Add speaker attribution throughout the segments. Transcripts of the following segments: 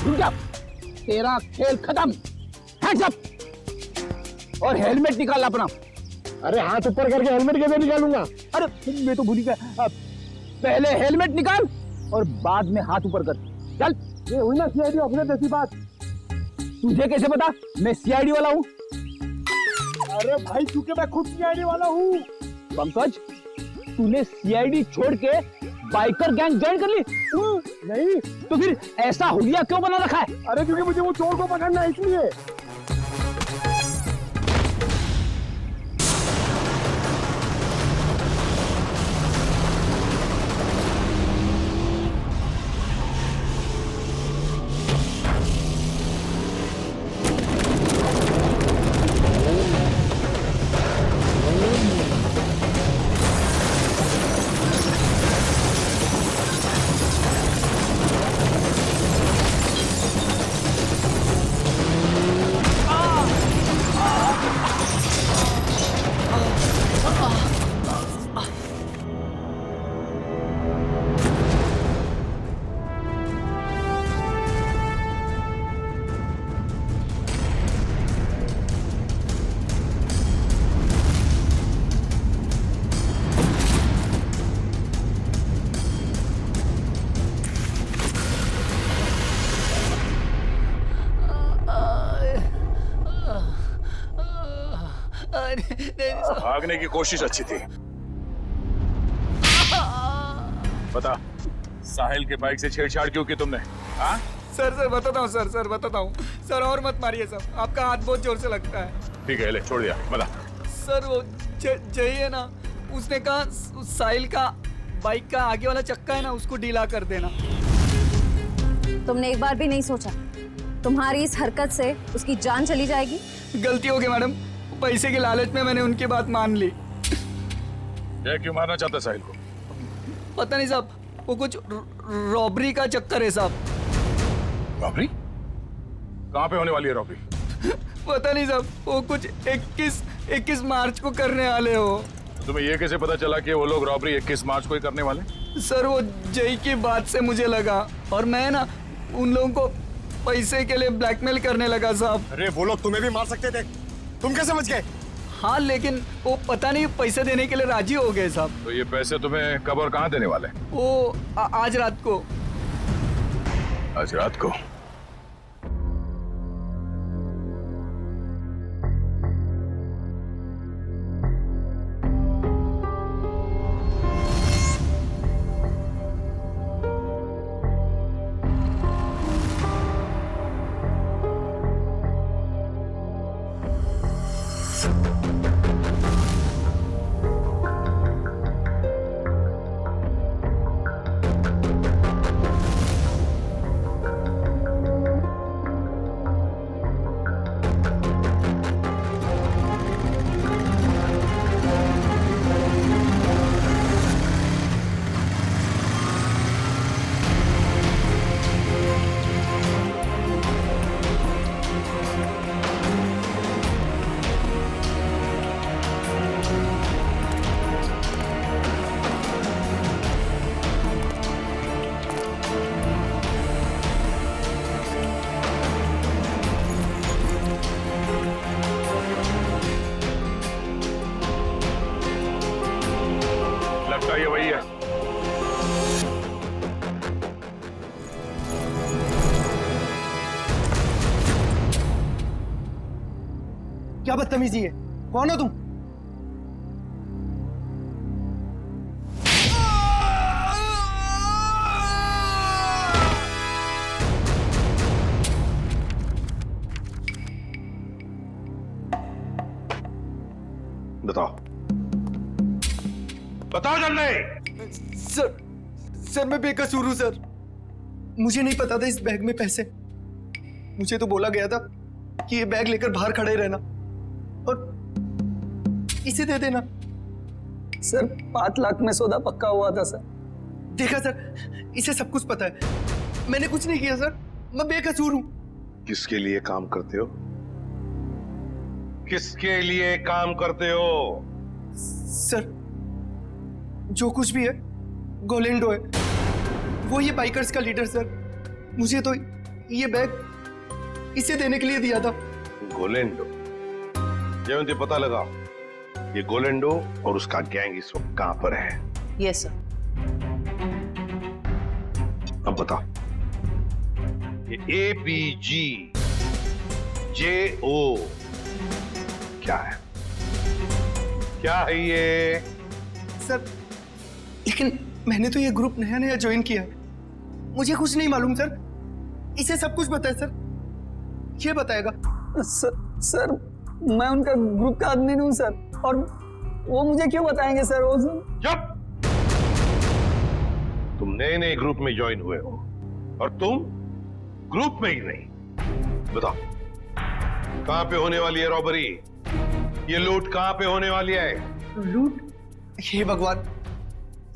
Speaker 1: रुक जा, तेरा खेल खत्म। हैंड्स अप और हेलमेट निकाल अपना।
Speaker 2: अरे हाथ ऊपर करके हेलमेट कैसे निकालूंगा?
Speaker 1: अरे मैं तो भूल ही गया। पहले हेलमेट निकाल और बाद में हाथ ऊपर कर। चल।
Speaker 2: ये हुई ना सीआईडी ऑफिसर जैसी बात।
Speaker 1: तुझे कैसे पता मैं सीआईडी वाला हूँ?
Speaker 2: अरे भाई क्योंकि मैं खुद सीआईडी वाला हूँ।
Speaker 1: पंकज, तूने सीआईडी छोड़ के बाइकर गैंग ज्वाइन कर ली?
Speaker 2: नहीं।
Speaker 1: तो फिर ऐसा हुलिया क्यों बना रखा है?
Speaker 2: अरे क्योंकि मुझे वो चोर को पकड़ना है इसलिए।
Speaker 3: भागने की कोशिश अच्छी थी। बता, साहिल के बाइक से छेड़छाड़ क्यों की तुमने? हाँ?
Speaker 4: सर बताता हूँ सर बताता हूँ सर। और मत मारिए सर, आपका हाथ बहुत जोर से लगता है।
Speaker 3: ठीक है, ले छोड़ दिया। बता
Speaker 4: सर, वो जय है ना, उसने कहा साहिल का बाइक का आगे वाला चक्का है ना, उसको ढीला कर देना।
Speaker 5: तुमने एक बार भी नहीं सोचा तुम्हारी इस हरकत से उसकी जान चली जाएगी?
Speaker 4: गलती हो गई मैडम, पैसे के लालच में मैंने उनकी बात मान ली।
Speaker 3: ये क्यों मारना चाहता साहिल को?
Speaker 4: पता नहीं साहब, वो कुछ रॉबरी का चक्कर है साहब।
Speaker 3: रॉबरी? कहाँ पे होने वाली है रॉबरी?
Speaker 4: पता नहीं साहब, वो कुछ 21 मार्च को करने वाले हो।
Speaker 3: तुम्हें ये कैसे पता चला कि वो लोग रॉबरी 21 मार्च को ही करने वाले?
Speaker 4: सर, वो जय की बात से मुझे लगा और मैं ना उन लोगों को पैसे के लिए ब्लैकमेल करने लगा साहब।
Speaker 2: अरे वो लोग तुम्हें भी मार सकते थे, तुम कैसे समझ गए?
Speaker 4: हाँ, लेकिन वो पता नहीं पैसे देने के लिए राजी हो गए साहब।
Speaker 3: तो ये पैसे तुम्हें कब और कहाँ देने वाले?
Speaker 4: वो आज रात को।
Speaker 3: आज रात को? ये वही है।
Speaker 2: क्या बदतमीजी है? कौन हो तुम?
Speaker 3: बताओ, बताओ जल्दी।
Speaker 4: सर मैं बेकसूर हूं सर। मुझे नहीं पता था इस बैग में पैसे। मुझे तो बोला गया था कि ये बैग लेकर बाहर खड़े रहना और इसे दे देना। सर 5 लाख में सौदा पक्का हुआ था सर। देखा सर, इसे सब कुछ पता है। मैंने कुछ नहीं किया सर, मैं बेकसूर हूं।
Speaker 3: किसके लिए काम करते हो? किसके लिए काम करते हो?
Speaker 4: सर जो कुछ भी है गोलेंडो है, वो ये बाइकर्स का लीडर सर। मुझे तो ये बैग इसे देने के लिए दिया था।
Speaker 6: गोलेंडो, जयवंती पता लगाओ ये गोलेंडो और उसका गैंग इस वक्त कहां पर है।
Speaker 7: Yes sir.
Speaker 6: अब बताओ, ये ABGJO क्या है? क्या है ये?
Speaker 4: सर लेकिन मैंने तो ये ग्रुप नया नया ज्वाइन किया है, मुझे कुछ नहीं मालूम सर। इसे सब कुछ पता है सर, ये बताएगा।
Speaker 1: सर मैं उनका ग्रुप का आदमी नहीं हूँ सर, और वो मुझे क्यों बताएंगे सर? वो
Speaker 6: चुप! तुम नए नए ग्रुप में ज्वाइन हुए हो और तुम ग्रुप में ही नहीं। बताओ कहां पे होने वाली है रॉबरी? ये लूट कहां पे होने वाली है?
Speaker 4: लूट? हे भगवान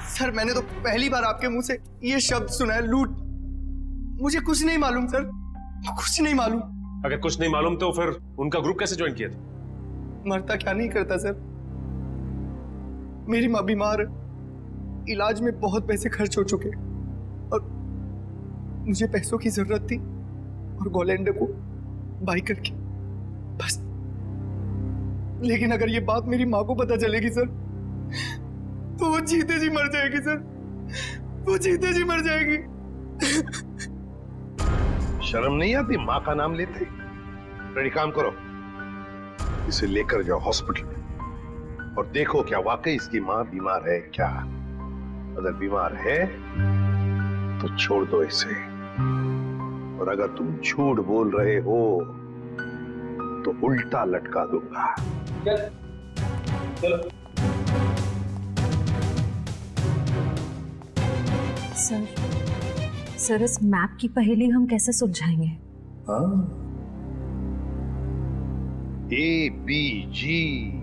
Speaker 4: सर, मैंने तो पहली बार आपके मुंह से ये शब्द सुना है, लूट। मुझे कुछ नहीं मालूम सर, कुछ नहीं मालूम।
Speaker 3: अगर कुछ नहीं मालूम तो फिर उनका ग्रुप कैसे ज्वाइन किया था?
Speaker 4: मरता क्या नहीं करता सर। मेरी माँ बीमार है, इलाज में बहुत पैसे खर्च हो चुके और मुझे पैसों की जरूरत थी और गोलेंडो को बाई करके बस। लेकिन अगर ये बात मेरी माँ को पता चलेगी सर तो वो जीते जी मर जाएगी सर, वो जीते जी मर जाएगी।
Speaker 6: शर्म नहीं आती माँ का नाम लेते? रेडी, काम करो, इसे लेकर जाओ हॉस्पिटल और देखो क्या वाकई इसकी माँ बीमार है क्या। अगर बीमार है तो छोड़ दो इसे, और अगर तुम झूठ बोल रहे हो तो उल्टा लटका दूंगा।
Speaker 2: चलो।
Speaker 5: सर इस मैप की पहेली हम कैसे सुलझाएंगे?
Speaker 6: ABGJO।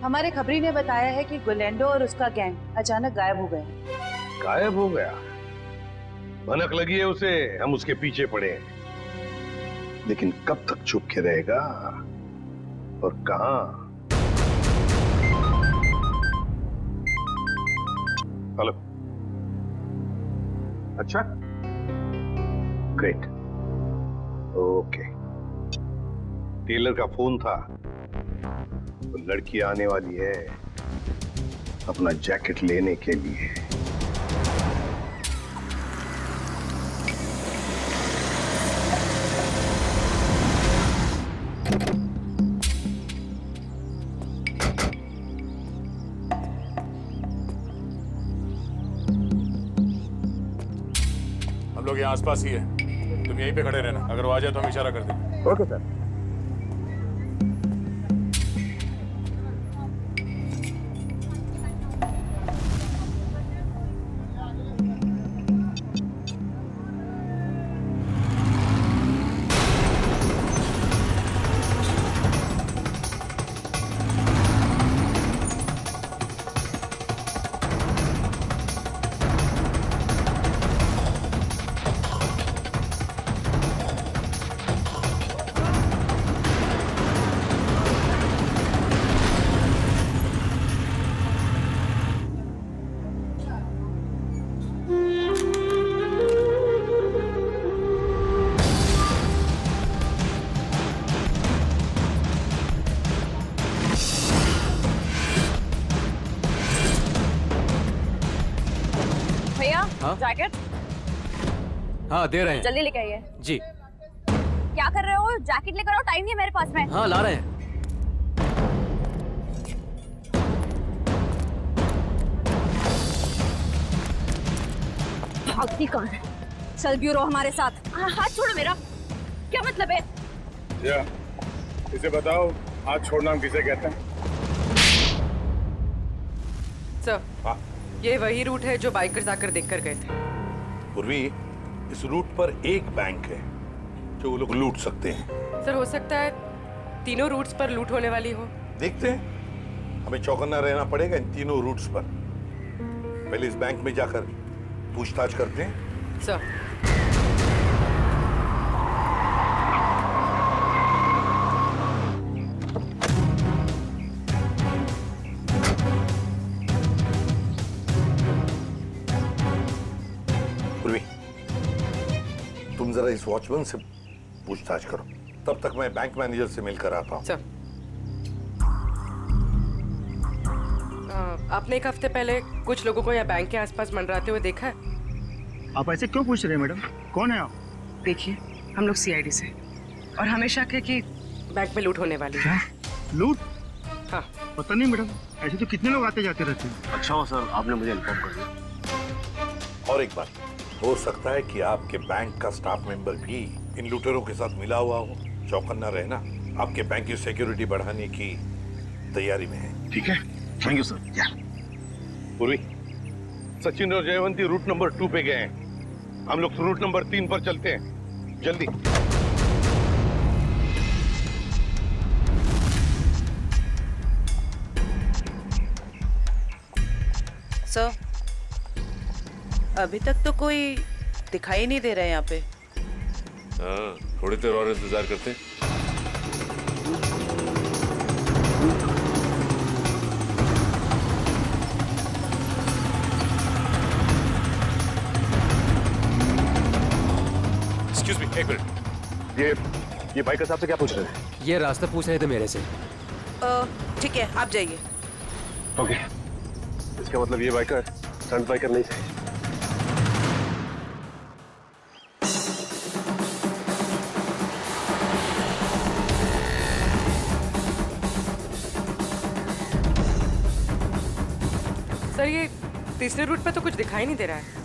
Speaker 7: हमारे खबरी ने बताया है कि गोलेंडो और उसका गैंग अचानक गायब हो गए।
Speaker 6: गायब हो गया? भनक लगी है उसे, हम उसके पीछे पड़े हैं। लेकिन कब तक छुप के रहेगा और कहां? हेलो, अच्छा, ग्रेट, ओके। टेलर का फोन था, तो लड़की आने वाली है अपना जैकेट लेने के लिए।
Speaker 3: हम लोग यहाँ आसपास ही है, तुम यहीं पे खड़े रहना, अगर वो आ जाए तो हम इशारा कर देंगे।
Speaker 1: Okay sir.
Speaker 5: जैकेट
Speaker 8: हाँ दे रहे हैं।
Speaker 5: जल्दी लेके आइए।
Speaker 8: जी।
Speaker 5: क्या कर रहे हो? जैकेट लेकर आओ, टाइम नहीं है मेरे पास में।
Speaker 8: हाँ ला रहे हैं।
Speaker 5: भागती कौन है? चल ब्यूरो हमारे साथ। हाथ छोड़ो मेरा, क्या मतलब है?
Speaker 3: या, इसे बताओ हाथ छोड़ना हम किसे कहते हैं?
Speaker 9: सर,
Speaker 3: हाँ?
Speaker 9: ये वही रूट है जो बाइकर्स आकर देखकर गए थे।
Speaker 6: पूर्वी, इस रूट पर एक बैंक है जो वो लोग लूट सकते हैं।
Speaker 9: सर हो सकता है तीनों रूट्स पर लूट होने वाली हो।
Speaker 6: देखते हैं, हमें चौकन्ना रहना पड़ेगा इन तीनों रूट्स पर। पहले इस बैंक में जाकर पूछताछ करते हैं।
Speaker 9: सर
Speaker 6: जरा इस वॉचमैन से पूछताछ करो, तब तक मैं बैंक मैनेजर से मिलकर आता हूँ।
Speaker 9: सर आपने एक हफ्ते पहले कुछ लोगों को यहाँ बैंक के आसपास मंडराते हुए देखा है?
Speaker 2: आप ऐसे क्यों पूछ रहे हैं मैडम? कौन है आप?
Speaker 9: देखिए, हम लोग सीआईडी से और हमें शक है कि बैंक में लूट होने वाली है।
Speaker 2: लूट?
Speaker 9: हाँ।
Speaker 2: पता नहीं मैडम, ऐसे तो कितने लोग आते जाते रहते हैं।
Speaker 3: अच्छा हो सर, आपने मुझे इन्फॉर्म कर दिया।
Speaker 6: और एक बात, हो सकता है कि आपके बैंक का स्टाफ मेंबर भी इन लुटेरों के साथ मिला हुआ हो। चौकन्ना रहना, आपके बैंक की सिक्योरिटी बढ़ाने की तैयारी में है।
Speaker 3: ठीक है, थैंक यू सर।
Speaker 6: पूर्वी, सचिन और जयवंती रूट नंबर 2 पे गए हैं। हम लोग रूट नंबर 3 पर चलते हैं, जल्दी।
Speaker 7: सर, अभी तक तो कोई दिखाई नहीं दे रहा है यहाँ पे।
Speaker 6: हाँ, थोड़ी देर और इंतजार करते हैं।
Speaker 3: एक्सक्यूज मी, एक मिनट। ये बाइकर साहब से क्या पूछ रहे हैं?
Speaker 8: ये रास्ता पूछ रहे थे मेरे से।
Speaker 7: ठीक है, आप जाइए।
Speaker 3: ओके, इसका मतलब ये बाइकर स्टंट बाइकर नहीं थे।
Speaker 9: सर ये तीसरे रूट पे तो कुछ दिखाई नहीं दे रहा है।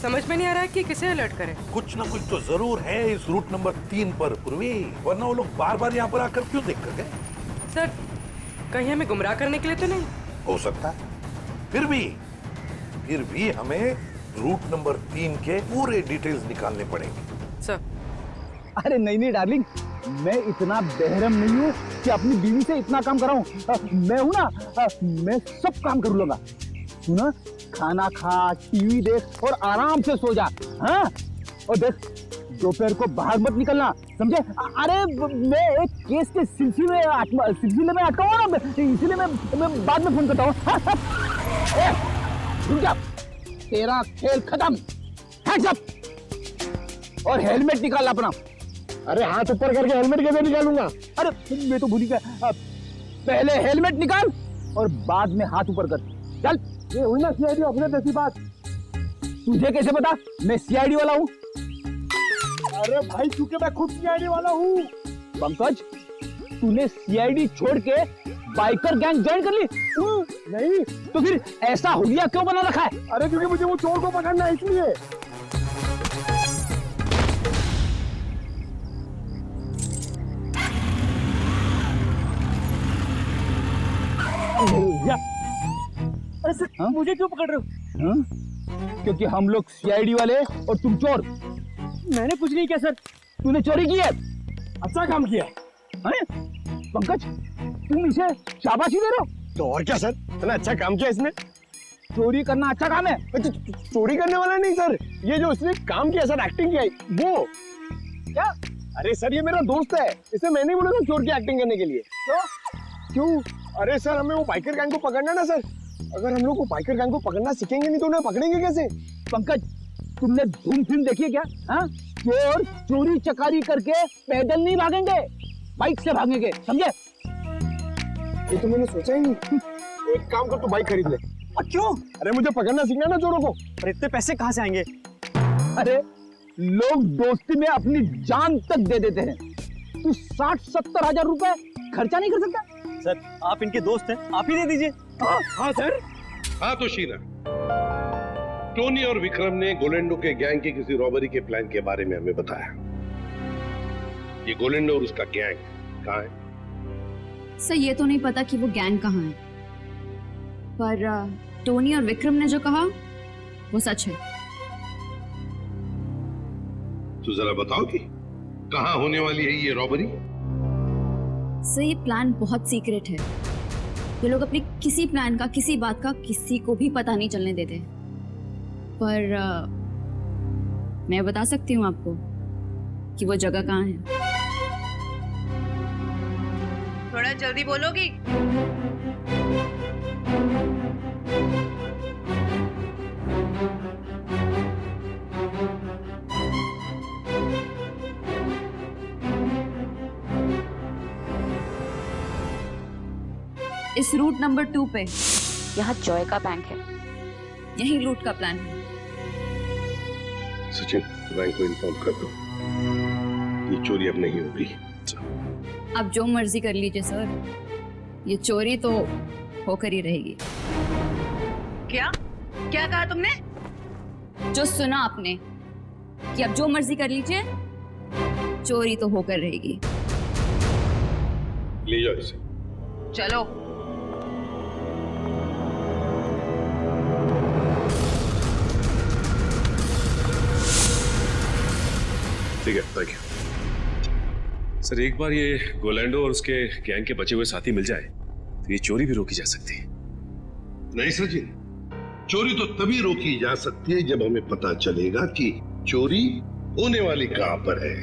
Speaker 9: समझ में नहीं आ रहा है कि किसे अलर्ट करें।
Speaker 6: कुछ ना कुछ तो जरूर है इस रूट नंबर 3 पर पूर्वी, वरना वो लोग बार बार यहाँ पर आकर क्यों देख कर गए?
Speaker 9: सर कहीं हमें गुमराह करने के लिए तो नहीं?
Speaker 6: हो सकता है। फिर भी हमें रूट नंबर 3 के पूरे डिटेल्स निकालने पड़ेंगे।
Speaker 9: सर
Speaker 2: अरे नहीं डार्लिंग, मैं इतना बेहरम नहीं हूँ कि अपनी बीवी से इतना काम कराऊं। मैं हूँ ना, मैं सब काम कर लूंगा। सुना, खाना खा, टीवी देख और आराम से सो जा। हाँ, और देख दोपहर को बाहर मत निकलना, समझे? अरे मैं एक केस के सिलसिले में अटका हुआ ना, इसलिए मैं बाद में फोन करता हूँ। रुक जा, तेरा खेल खत्म। हैंड्स अप और हेलमेट निकाल अपना। अरे हाथ ऊपर करके हेलमेट कैसे निकालूंगा? अरे मैं तो भूल गया, पहले हेलमेट निकाल और बाद में हाथ ऊपर कर। चल, ये हुई ना सीआईडी ऑफिसर जैसी बात। तुझे कैसे पता मैं सीआईडी वाला हूँ? अरे भाई, क्योंकि मैं खुद सीआईडी वाला हूँ। पंकज, तूने सीआईडी छोड़ के बाइकर गैंग ज्वाइन कर ली? नहीं। तो फिर ऐसा हुलिया क्यों बना रखा है? अरे क्योंकि मुझे वो चोर को पकड़ना है, इसलिए। अरे सर, मुझे क्यों पकड़ रहे हो? क्योंकि हम लोग सीआईडी वाले और तुम चोर। मैंने कुछ नहीं किया सर। तूने चोरी की है। अच्छा काम किया है पंकज, तुम इसे शाबाशी दे रहे हो? तो और क्या सर, इतना अच्छा काम किया इसने। चोरी करना अच्छा काम है? चोरी करने वाला नहीं सर, ये जो उसने काम किया सर, एक्टिंग किया वो। क्या? अरे सर, ये मेरा दोस्त है, इसे मैंने बोला था चोर की एक्टिंग करने के लिए। तो क्यों? अरे सर, हमें वो बाइकर गैंग को पकड़ना ना सर। अगर हम लोग को बाइकर गैंग को पकड़ना सीखेंगे नहीं तो उन्हें पकड़ेंगे कैसे? पंकज, तुमने धूम फिल्म देखी है क्या? हाँ, चोर चोरी चकारी करके पैदल नहीं भागेंगे, बाइक से भागेंगे, समझे? ये तो मैंने सोचा ही नहीं। एक काम कर, तू बाइक खरीद ले। क्यों? अरे मुझे पकड़ना सीखना ना चोरों को। अरे इतने पैसे कहाँ से आएंगे? अरे लोग दोस्ती में अपनी जान तक दे देते हैं। तू 60-70 हजार रुपए खर्चा नहीं कर सकता? सर, आप इनके दोस्त हैं, आप ही दे दीजिए। हाँ सर।
Speaker 6: हाँ तो शीला, टोनी और विक्रम ने गोलेंडो के गैंग की किसी रॉबरी के प्लान के बारे में हमें बताया। ये गोलेंडो और उसका गैंग कहाँ है?
Speaker 5: सर ये तो नहीं पता कि वो गैंग कहाँ है, पर टोनी और विक्रम ने जो कहा वो सच है।
Speaker 6: तो जरा बताओ कि कहाँ होने वाली है ये रॉबरी?
Speaker 5: सर ये प्लान बहुत सीक्रेट है। ये लोग अपने किसी प्लान का, किसी बात का किसी को भी पता नहीं चलने देते। पर मैं बता सकती हूँ आपको कि वो जगह कहाँ है।
Speaker 7: थोड़ा जल्दी बोलोगी?
Speaker 5: इस रूट नंबर 2 पे
Speaker 10: यहाँ जॉय का बैंक है।
Speaker 5: यही लूट का प्लान है।
Speaker 6: सचिन, बैंक को इन्फॉर्म कर दो, ये चोरी अब नहीं होगी।
Speaker 5: आप जो मर्जी कर लीजिए सर, ये चोरी तो होकर ही रहेगी।
Speaker 7: क्या क्या कहा तुमने?
Speaker 5: जो सुना आपने कि आप जो मर्जी कर लीजिए, चोरी तो होकर रहेगी।
Speaker 6: ले जाओ इसे।
Speaker 7: चलो।
Speaker 3: ठीक है, थैंक यू सर। एक बार ये गोलैंडो और उसके गैंग के बचे हुए साथी मिल जाए तो ये चोरी भी रोकी जा सकती है।
Speaker 6: नहीं सचिन, चोरी तो तभी रोकी जा सकती है जब हमें पता चलेगा कि चोरी होने वाली कहां पर है।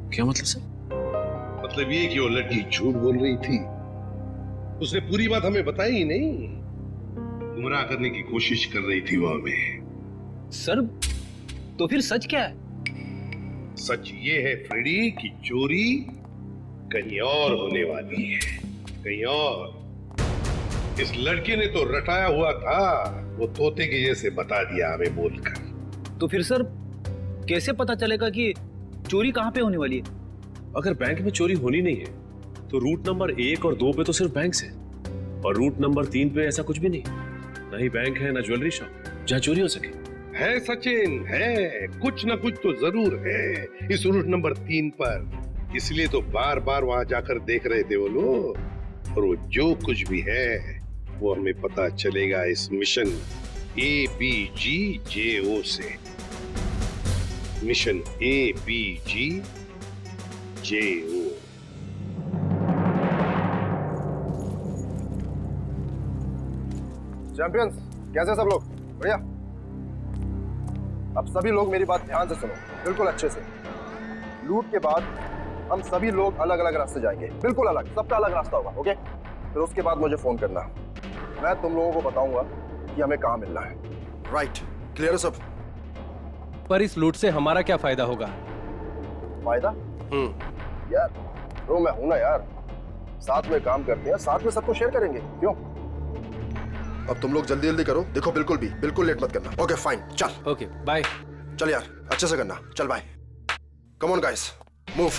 Speaker 3: क्या मतलब सर?
Speaker 6: मतलब ये कि वो लड़की झूठ बोल रही थी, उसने पूरी बात हमें बताई ही नहीं, गुमराह करने की कोशिश कर रही थी वो हमें।
Speaker 2: सर तो फिर सच क्या है?
Speaker 6: सच ये है फ्रेडी कि चोरी कहीं और होने वाली है, कहीं और। इस लड़के ने तो रटाया हुआ था, वो तोते के जैसे बता दिया हमें बोलकर।
Speaker 2: तो फिर सर कैसे पता चलेगा कि चोरी कहाँ पे होने वाली है?
Speaker 3: अगर बैंक में चोरी होनी नहीं है तो रूट नंबर 1 और 2 पे तो सिर्फ बैंक है, और रूट नंबर 3 पे ऐसा कुछ भी नहीं, ना ही बैंक है ना ज्वेलरी शॉप जहाँ चोरी हो सके।
Speaker 6: है सचिन, है कुछ ना कुछ तो जरूर है इस रूट नंबर 3 पर, इसलिए तो बार बार वहां जाकर देख रहे थे वो लोग। और वो जो कुछ भी है वो हमें पता चलेगा इस मिशन ABGJO से। Mission ABGJO।
Speaker 11: चैंपियंस, कैसे सब लोग? बढ़िया। अब सभी लोग मेरी बात ध्यान से सुनो, बिल्कुल अच्छे से। लूट के बाद हम सभी लोग अलग अलग रास्ते जाएंगे, बिल्कुल अलग, सबका अलग रास्ता होगा, ओके? फिर उसके बाद मुझे फोन करना, मैं तुम लोगों को बताऊंगा कि हमें कहाँ मिलना है। राइट, क्लियर है सब?
Speaker 8: पर इस लूट से हमारा क्या फायदा होगा?
Speaker 11: फायदा? यार तो मैं हूं ना यार, साथ में काम करते हैं, साथ में सबको शेयर करेंगे, क्यों? अब तुम लोग जल्दी जल्दी करो, देखो बिल्कुल लेट मत करना। ओके फाइन, चल।
Speaker 8: Okay bye.
Speaker 11: चल यार, अच्छे से करना, चल bye. Come on guys, move.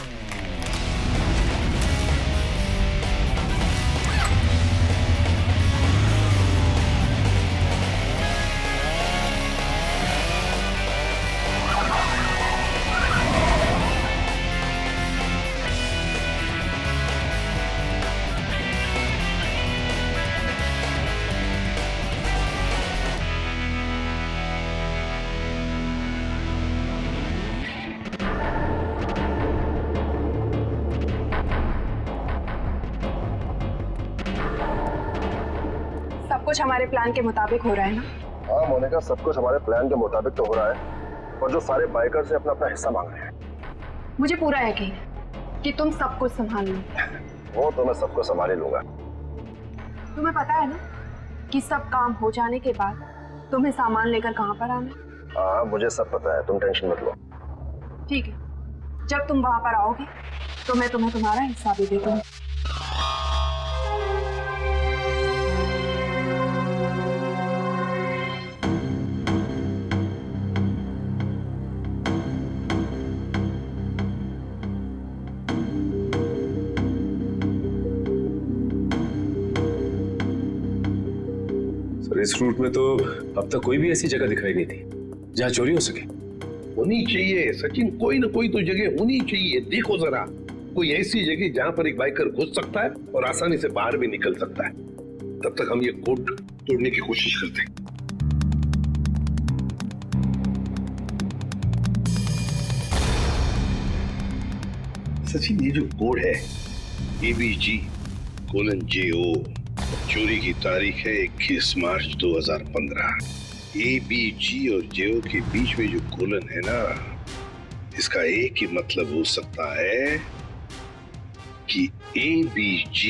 Speaker 12: कुछ हमारे प्लान के मुताबिक हो रहा है ना?
Speaker 11: हाँ मोनिका, सब कुछ हमारे प्लान के मुताबिक तो हो रहा है, और जो सारे बाइकर से अपना अपना हिस्सा मांग रहे हैं।
Speaker 12: मुझे पूरा यकीन है कि तुम सब कुछ संभाल लो।
Speaker 11: वो तो मैं सबको संभाल ही लूंगा।
Speaker 12: तुम्हें पता है ना कि सब काम हो जाने के बाद तुम्हें सामान लेकर कहाँ पर आना है?
Speaker 11: हाँ मुझे सब पता है, तुम टेंशन मत लो।
Speaker 12: ठीक है, जब तुम वहां पर आओगे तो मैं तुम्हें तुम्हारा हिस्सा भी दे दूंगी।
Speaker 3: इस रूट में तो अब तक कोई भी ऐसी जगह दिखाई नहीं थी जहाँ चोरी हो सके।
Speaker 6: होनी चाहिए सचिन, कोई ना कोई तो जगह होनी चाहिए। देखो जरा, कोई ऐसी जगह जहाँ पर एक बाइकर घुस सकता है और आसानी से बाहर भी निकल सकता है। तब तक हम ये कोड तोड़ने की कोशिश करते हैं। सचिन, ये जो कोड है ABG:JO, चोरी की तारीख है 21 मार्च 2015। ABG और JO के बीच में जो कोलन है ना, इसका एक ही मतलब हो सकता है कि ABG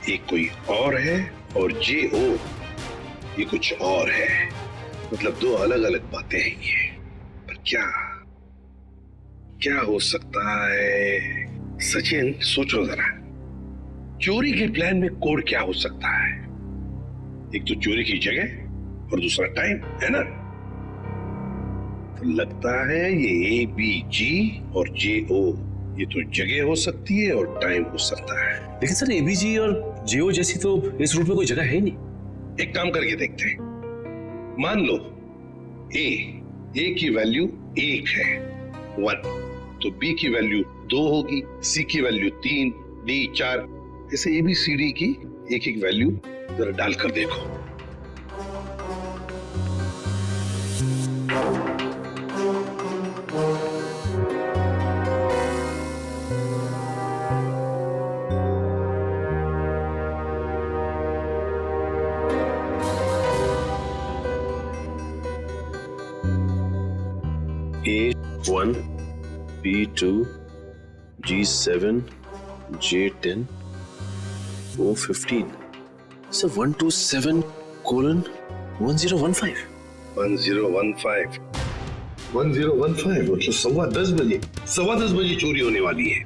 Speaker 6: एक कोई और है और JO ये कुछ और है। मतलब दो अलग अलग बातें हैं ये। पर क्या हो सकता है? सचिन सोचो जरा, चोरी के प्लान में कोड क्या हो सकता है? एक तो चोरी की जगह और दूसरा टाइम, है ना? तो लगता है ये ABG और JO, ये तो जगह हो सकती है और टाइम हो सकता है।
Speaker 3: लेकिन सर ABG और JO जैसी तो इस रूट में कोई जगह है ही नहीं।
Speaker 6: एक काम करके देखते हैं। मान लो A की वैल्यू 1 है, 1, तो B की वैल्यू 2 होगी, C की वैल्यू 3, D 4, ऐसे ABCD की एक एक वैल्यू जरा डालकर देखो।
Speaker 3: A1, B2, G7, J10, O15. So 127:1015.
Speaker 6: 1015 मतलब 10:15 बजे चोरी होने वाली है।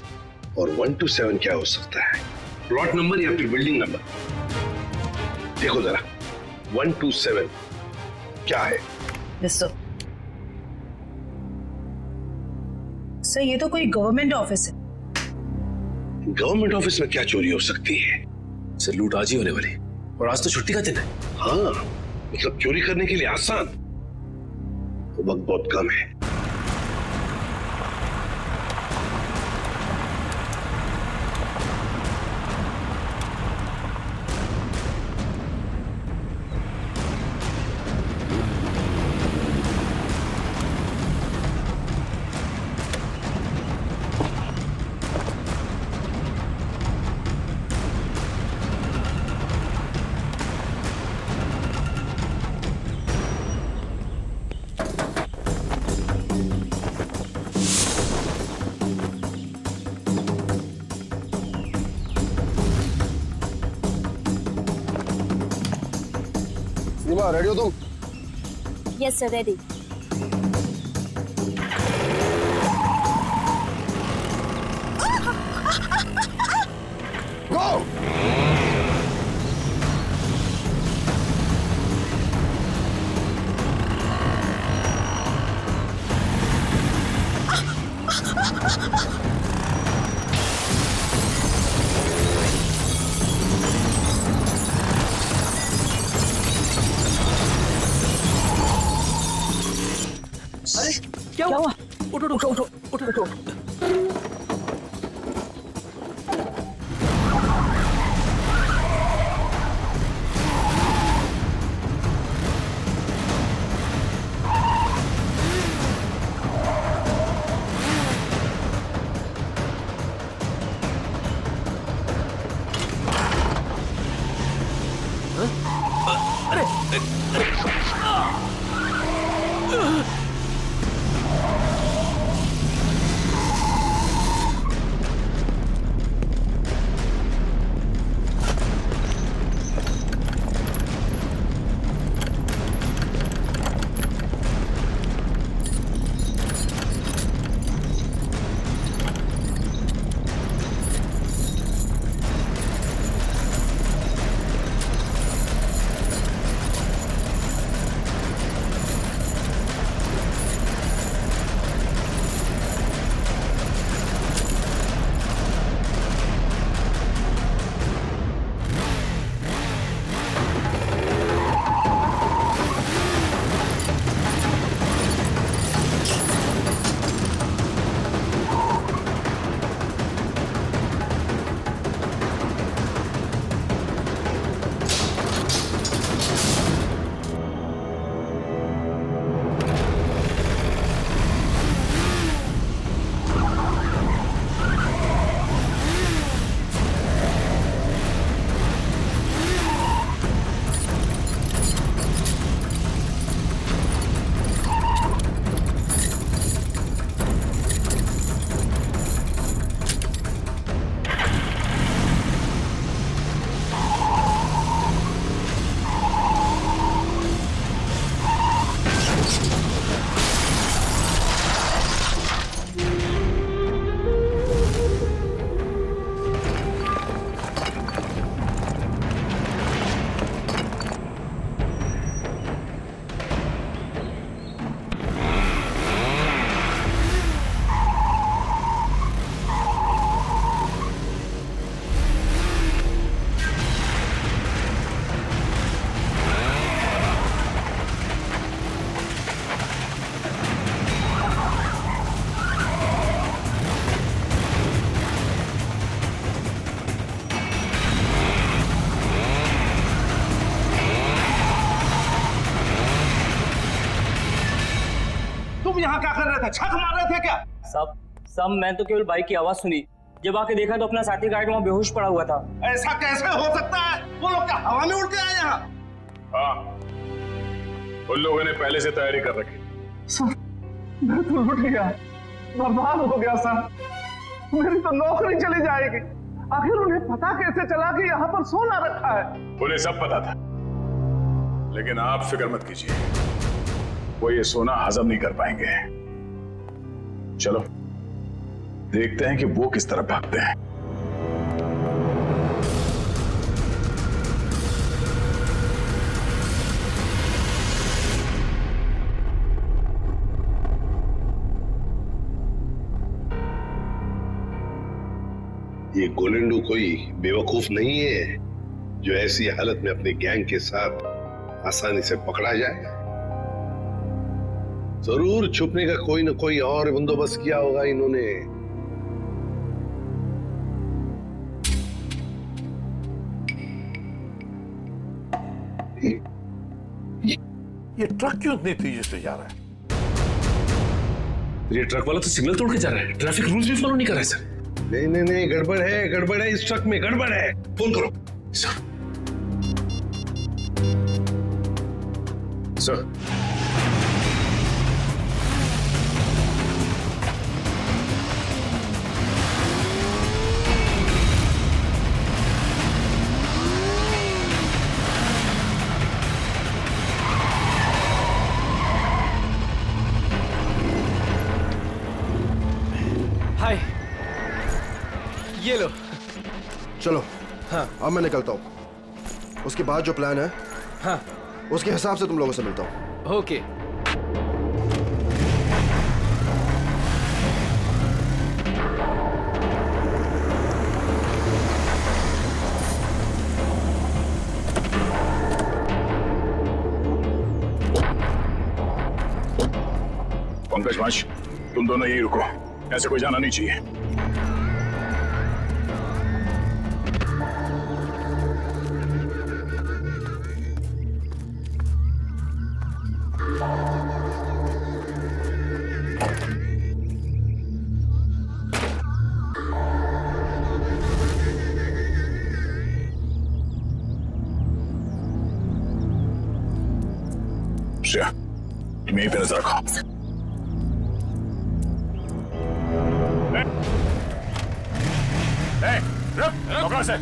Speaker 6: और 127 क्या हो सकता है? प्लॉट नंबर या फिर बिल्डिंग नंबर? देखो जरा 127 क्या है?
Speaker 7: सर ये तो कोई गवर्नमेंट ऑफिस है।
Speaker 6: गवर्नमेंट ऑफिस में क्या चोरी हो सकती है?
Speaker 3: सर लूट आज ही होने वाली, और आज तो छुट्टी का दिन है।
Speaker 6: हाँ, मतलब चोरी करने के लिए आसान, तो वक्त बहुत कम है।
Speaker 11: सीमा रेडी हो तुम?
Speaker 5: Yes sir, ready.
Speaker 11: गो!
Speaker 2: क्या हुआ? उठो उठो उठो उठो उठो। तुम यहाँ क्या कर रहे थे? छक मार रहे थे क्या?
Speaker 13: सब मैं तो केवल बाइक की आवाज सुनी। जब आके देखा तो अपना साथी गाइड वहाँ बेहोश पड़ा हुआ था।
Speaker 2: ऐसा कैसे हो सकता है? वो लोग क्या हवा में उड़ के आए यहाँ?
Speaker 6: हाँ, उन लोगों ने पहले से तैयारी कर रखी।
Speaker 2: सर, मैं तो लुट गया, बर्बाद हो गया सर। मेरी तो नौकरी चली जाएगी। आखिर उन्हें पता कैसे चला कि यहाँ पर सोना रखा है?
Speaker 6: उन्हें सब पता था, लेकिन आप फिक्र मत कीजिए, वो ये सोना हजम नहीं कर पाएंगे। चलो देखते हैं कि वो किस तरह भागते हैं।
Speaker 11: ये गोलेंडो कोई बेवकूफ नहीं है जो ऐसी हालत में अपने गैंग के साथ आसानी से पकड़ा जाएगा। जरूर छुपने का कोई ना कोई और बंदोबस्त किया होगा इन्होंने।
Speaker 6: ये ट्रक क्यों इतनी तेजी से जा रहा है?
Speaker 3: ये ट्रक वाला तो सिग्नल तोड़ के जा रहा है, ट्रैफिक रूल्स भी फॉलो नहीं कर रहा है सर।
Speaker 11: नहीं नहीं नहीं, गड़बड़ है इस ट्रक में, गड़बड़ है। फोन करो
Speaker 3: सर।
Speaker 6: सर,
Speaker 8: हाय, ये लो।
Speaker 11: चलो।
Speaker 8: हाँ।
Speaker 11: अब मैं निकलता हूँ। उसके बाद जो प्लान है,
Speaker 8: हाँ,
Speaker 11: उसके हिसाब से तुम लोगों से मिलता हूँ।
Speaker 8: ओके।
Speaker 6: पंकज वंश, तुम दोनों यही रुको, ऐसे कोई जाना नहीं चाहिए। श्रेया, तुम यहीं पे नजर रखो। रुक से।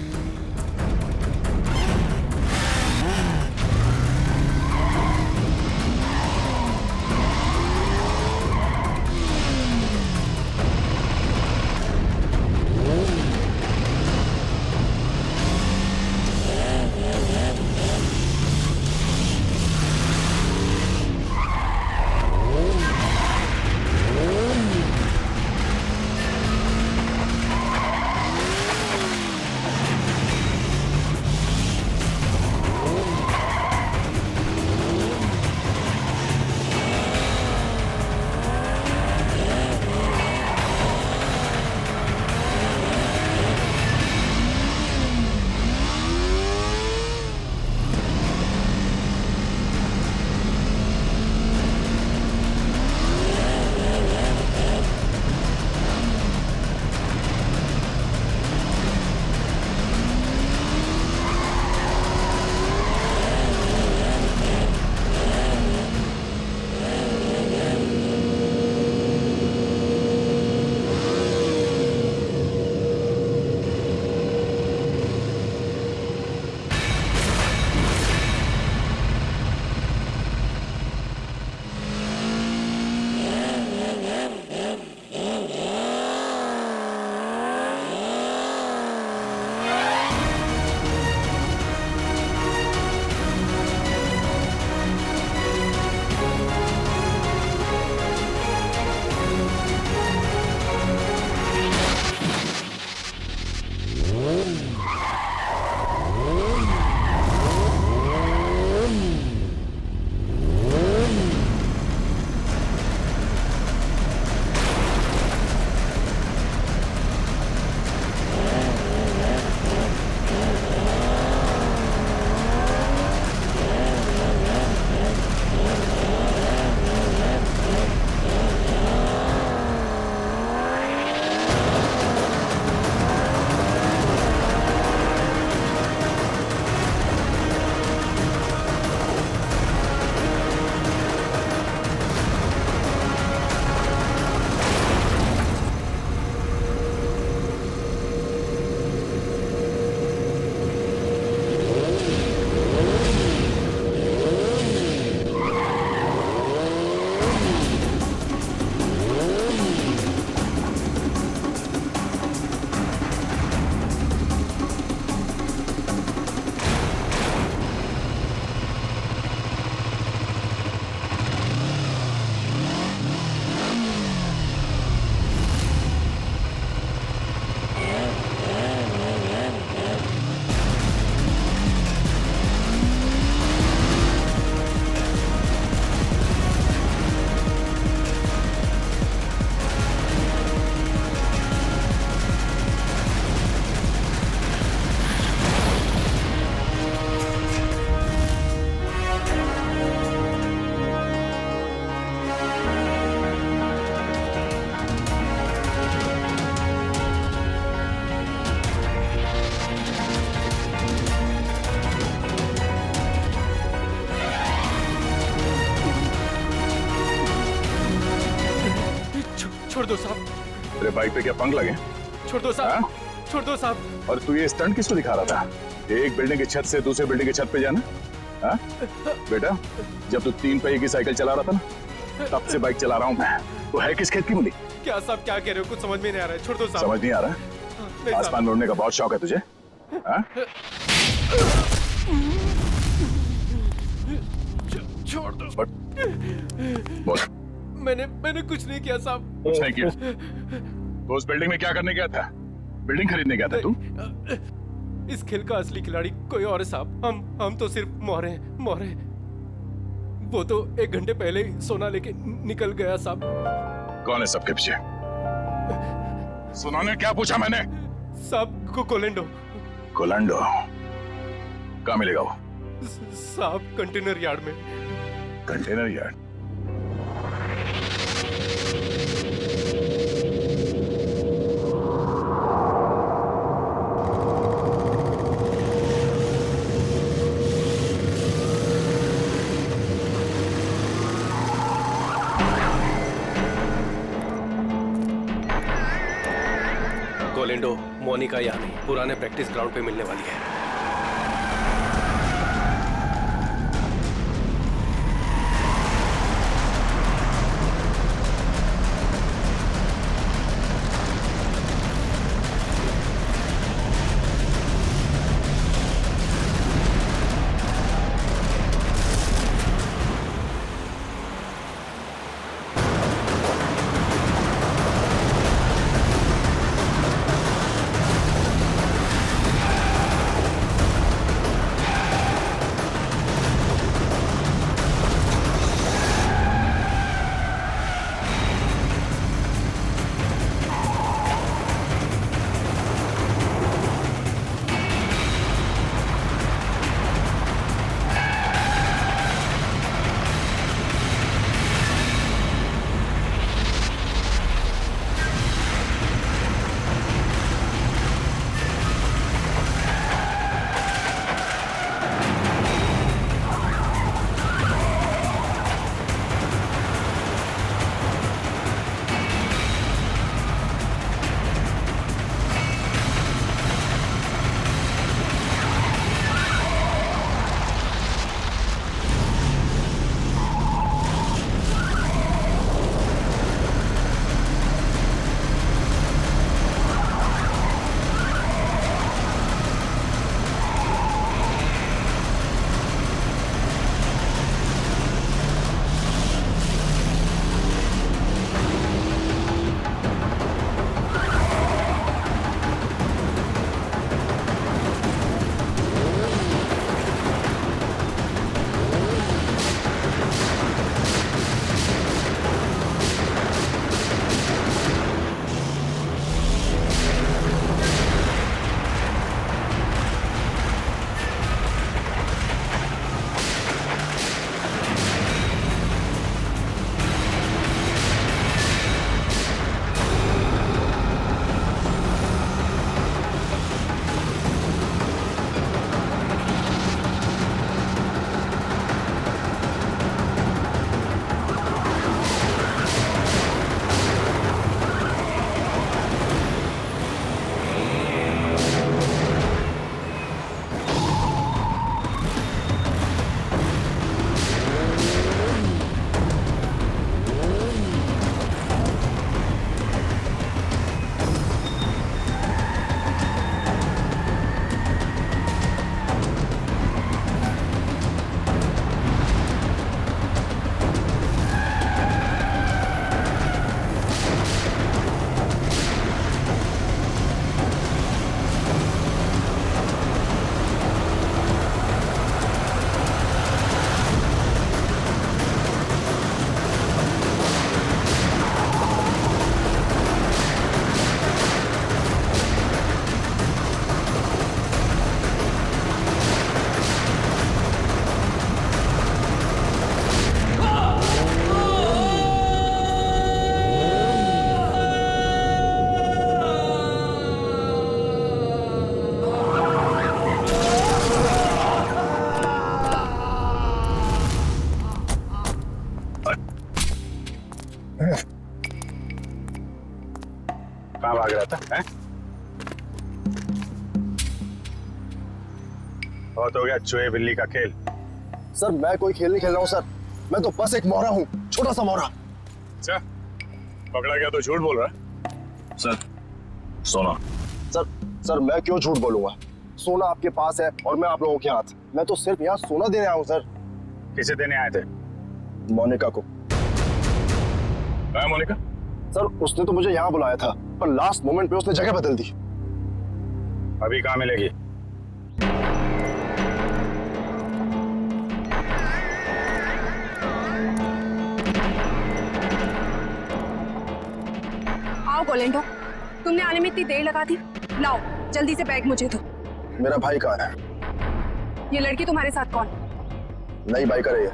Speaker 8: छोड़ दो साहब,
Speaker 6: तेरे बाइक पे क्या पंख लगे?
Speaker 8: छोड़ दो साहब, छोड़ दो साहब।
Speaker 6: और तू ये स्टंट किसको दिखा रहा था? एक बिल्डिंग की छत से दूसरे बिल्डिंग की छत पे जाना? हाँ? बेटा, जब तू 3 पहिए की साइकिल चला रहा था ना, तब से बाइक चला रहा हूँ मैं। तो है किस खेत की मूली?
Speaker 8: क्या साहब क्या कह रहे हो? कुछ समझ में नहीं आ रहा है, छोड़ दो साहब।
Speaker 6: समझ नहीं आ रहा?
Speaker 8: नहीं साहब।
Speaker 6: आसमान में उड़ने का बहुत शौक है तुझे? हाँ?
Speaker 8: छोड़ दो।
Speaker 6: बोल।
Speaker 8: मैंने कुछ नहीं किया साहब।
Speaker 6: कुछ नहीं किया? तो उस बिल्डिंग में क्या करने गया था? बिल्डिंग खरीदने गया था तू?
Speaker 8: इस खेल का असली खिलाड़ी कोई और है साहब। हम तो सिर्फ मोहरे हैं, मोहरे। वो तो 1 घंटे पहले ही सोना लेके निकल गया साहब।
Speaker 6: कौन है सबके पीछे? सुनाने क्या पूछा मैंने?
Speaker 8: साहब को कोलेंडो।
Speaker 6: कोलेंडो? कहाँ मिलेगा वो?
Speaker 8: साहब कंटेनर यार्ड में।
Speaker 6: Container yard?
Speaker 8: कोलेंडो मोनिका यहाँ नहीं, पुराने प्रैक्टिस ग्राउंड पे मिलने वाली है।
Speaker 2: कहाँ भाग रहा था? हैं? बहुत हो गया चूहे बिल्ली का खेल।
Speaker 11: सर मैं कोई खेल नहीं खेल रहा हूँ सर, मैं तो बस एक मोहरा हूँ, छोटा सा मोहरा।
Speaker 2: अच्छा, पकड़ा गया तो झूठ बोल रहा है?
Speaker 11: सर सोना, सर मैं क्यों झूठ बोलूंगा? सोना आपके पास है और मैं आप लोगों के हाथ। मैं तो सिर्फ यहाँ सोना देने आया हूँ सर।
Speaker 2: किसे देने आए थे?
Speaker 11: मोनिका को।
Speaker 2: कहाँ मोनिका?
Speaker 11: सर उसने तो मुझे यहाँ बुलाया था, पर लास्ट मोमेंट पे उसने जगह बदल दी।
Speaker 2: अभी कहाँ मिलेगी?
Speaker 12: आओ गोलेंडो, तुमने आने में इतनी देर लगा दी। लाओ जल्दी से बैग मुझे दो।
Speaker 11: मेरा भाई कहाँ है?
Speaker 12: ये लड़की तुम्हारे साथ कौन?
Speaker 11: नई बाइक है ये।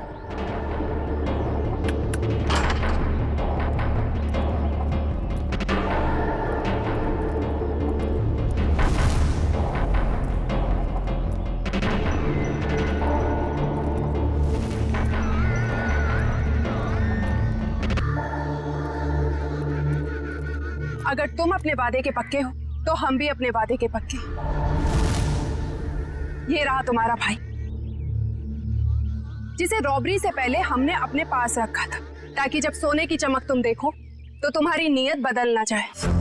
Speaker 12: अगर तुम अपने वादे के पक्के हो तो हम भी अपने वादे के पक्के। ये रहा तुम्हारा भाई, जिसे रॉबरी से पहले हमने अपने पास रखा था, ताकि जब सोने की चमक तुम देखो तो तुम्हारी नीयत बदल ना जाए।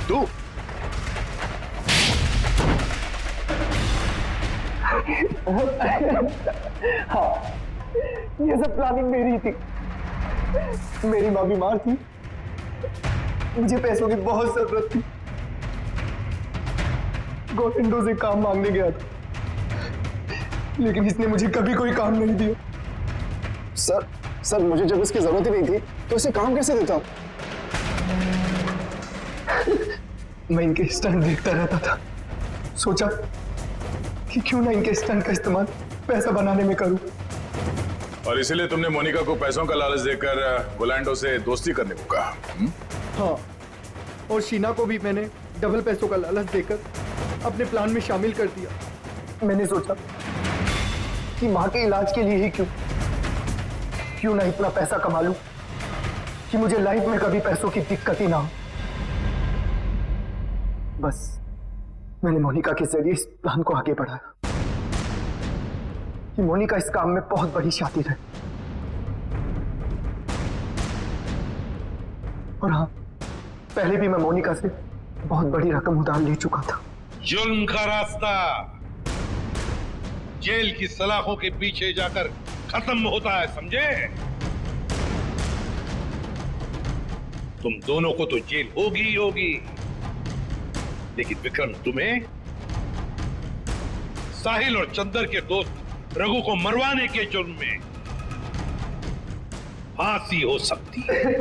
Speaker 11: तू
Speaker 1: हाँ, ये सब प्लानिंग मेरी थी। मेरी माँ बीमार थी, मुझे पैसों की बहुत जरूरत थी। गोविंदो से काम मांगने गया था, लेकिन इसने मुझे कभी कोई काम नहीं दिया।
Speaker 11: सर मुझे जब इसकी जरूरत ही नहीं थी तो इसे काम कैसे देता?
Speaker 1: मैं इनके स्टंट देखता रहता था, सोचा कि क्यों ना इनके स्टंट का इस्तेमाल पैसा बनाने में करूं।
Speaker 2: और इसीलिए तुमने मोनिका को पैसों का लालच देकर गोलैंडो से दोस्ती करने को कहा?
Speaker 1: हाँ, और शीना को भी मैंने डबल पैसों का लालच देकर अपने प्लान में शामिल कर दिया। मैंने सोचा कि माँ के इलाज के लिए ही क्यों ना इतना पैसा कमा लूं कि मुझे लाइफ में कभी पैसों की दिक्कत ही ना हो। बस मैंने मोनिका के जरिए इस प्लान को आगे बढ़ाया कि मोनिका इस काम में बहुत बड़ी शातिर है। और हाँ, पहले भी मैं मोनिका से बहुत बड़ी रकम उधार ले चुका था।
Speaker 6: जुल्म का रास्ता जेल की सलाखों के पीछे जाकर खत्म होता है, समझे? तुम दोनों को तो जेल होगी ही होगी, लेकिन विक्रम तुम्हें साहिल और चंदर के दोस्त रघु को मरवाने के जुर्म में फांसी हो सकती है।